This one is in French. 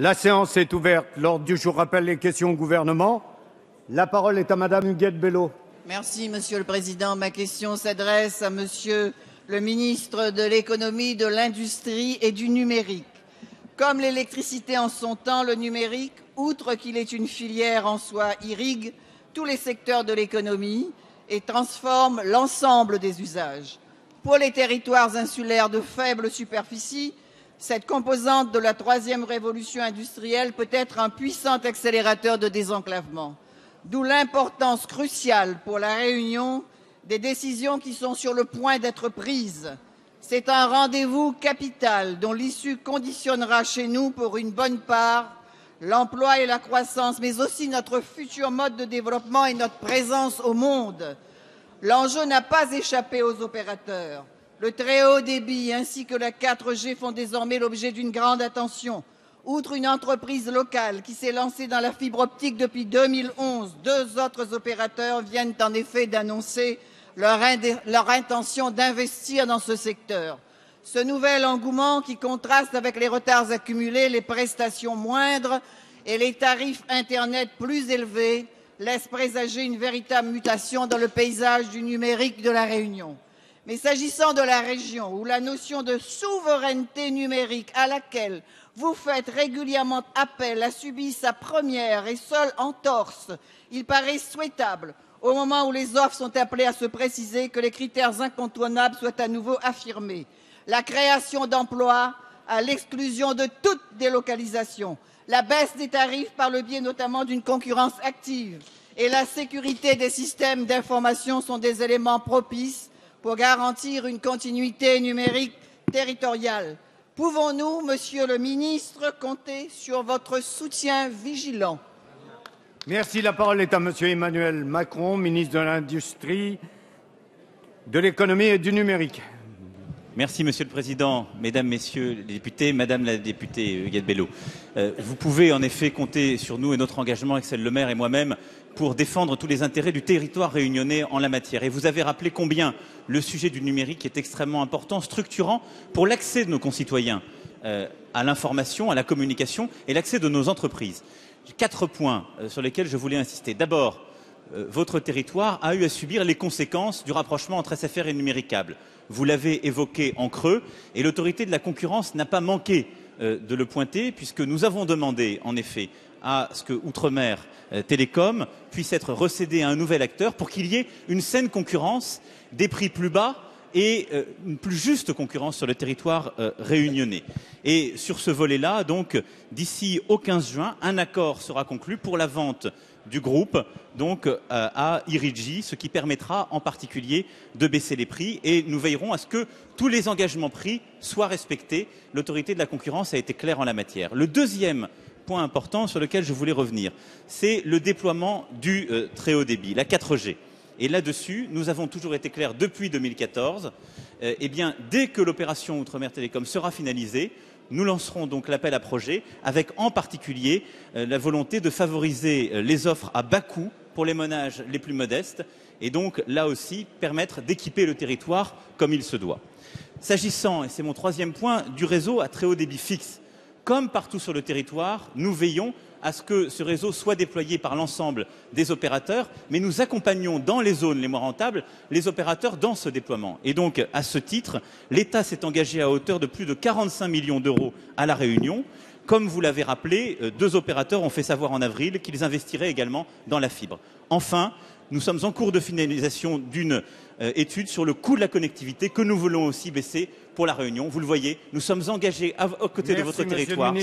La séance est ouverte. L'ordre du jour appelle les questions au gouvernement. La parole est à Madame Huguette Bello. Merci, Monsieur le Président. Ma question s'adresse à Monsieur le ministre de l'Économie, de l'Industrie et du Numérique. Comme l'électricité en son temps, le numérique, outre qu'il est une filière en soi, irrigue tous les secteurs de l'économie et transforme l'ensemble des usages. Pour les territoires insulaires de faible superficie, cette composante de la troisième révolution industrielle peut être un puissant accélérateur de désenclavement. D'où l'importance cruciale pour la Réunion des décisions qui sont sur le point d'être prises. C'est un rendez-vous capital dont l'issue conditionnera chez nous pour une bonne part l'emploi et la croissance, mais aussi notre futur mode de développement et notre présence au monde. L'enjeu n'a pas échappé aux opérateurs. Le très haut débit ainsi que la 4G font désormais l'objet d'une grande attention. Outre une entreprise locale qui s'est lancée dans la fibre optique depuis 2011, deux autres opérateurs viennent en effet d'annoncer leur intention d'investir dans ce secteur. Ce nouvel engouement, qui contraste avec les retards accumulés, les prestations moindres et les tarifs Internet plus élevés, laisse présager une véritable mutation dans le paysage du numérique de la Réunion. Mais s'agissant de la région, où la notion de souveraineté numérique à laquelle vous faites régulièrement appel a subi sa première et seule entorse, il paraît souhaitable, au moment où les offres sont appelées à se préciser, que les critères incontournables soient à nouveau affirmés. La création d'emplois à l'exclusion de toute délocalisation, la baisse des tarifs par le biais notamment d'une concurrence active et la sécurité des systèmes d'information sont des éléments propices pour garantir une continuité numérique territoriale. Pouvons-nous, Monsieur le ministre, compter sur votre soutien vigilant? Merci. La parole est à Monsieur Emmanuel Macron, ministre de l'Industrie, de l'Économie et du Numérique. Merci, Monsieur le Président, Mesdames, Messieurs les députés, Madame la députée Huguette Bello. Vous pouvez en effet compter sur nous et notre engagement, Axel Lemaire et moi-même, pour défendre tous les intérêts du territoire réunionnais en la matière. Et vous avez rappelé combien le sujet du numérique est extrêmement important, structurant pour l'accès de nos concitoyens à l'information, à la communication et l'accès de nos entreprises. 4 points sur lesquels je voulais insister. D'abord, votre territoire a eu à subir les conséquences du rapprochement entre SFR et Numéricable. Vous l'avez évoqué en creux et l'autorité de la concurrence n'a pas manqué de le pointer puisque nous avons demandé en effet à ce que Outre-mer Télécom puisse être recédé à un nouvel acteur pour qu'il y ait une saine concurrence, des prix plus bas et une plus juste concurrence sur le territoire réunionnais. Et sur ce volet-là, donc, d'ici au 15 juin, un accord sera conclu pour la vente du groupe donc à Irigi, ce qui permettra en particulier de baisser les prix et nous veillerons à ce que tous les engagements pris soient respectés. L'autorité de la concurrence a été claire en la matière. Le deuxième point important sur lequel je voulais revenir, c'est le déploiement du très haut débit, la 4G. Et là-dessus, nous avons toujours été clairs depuis 2014. Eh bien, dès que l'opération Outre-mer Télécom sera finalisée, nous lancerons donc l'appel à projet avec en particulier la volonté de favoriser les offres à bas coût pour les ménages les plus modestes et donc là aussi permettre d'équiper le territoire comme il se doit. S'agissant, et c'est mon troisième point, du réseau à très haut débit fixe, comme partout sur le territoire, nous veillons à ce que ce réseau soit déployé par l'ensemble des opérateurs, mais nous accompagnons dans les zones les moins rentables les opérateurs dans ce déploiement. Et donc, à ce titre, l'État s'est engagé à hauteur de plus de 45 millions d'euros à La Réunion. Comme vous l'avez rappelé, 2 opérateurs ont fait savoir en avril qu'ils investiraient également dans la fibre. Enfin, nous sommes en cours de finalisation d'une étude sur le coût de la connectivité que nous voulons aussi baisser pour La Réunion. Vous le voyez, nous sommes engagés aux côtés de votre territoire.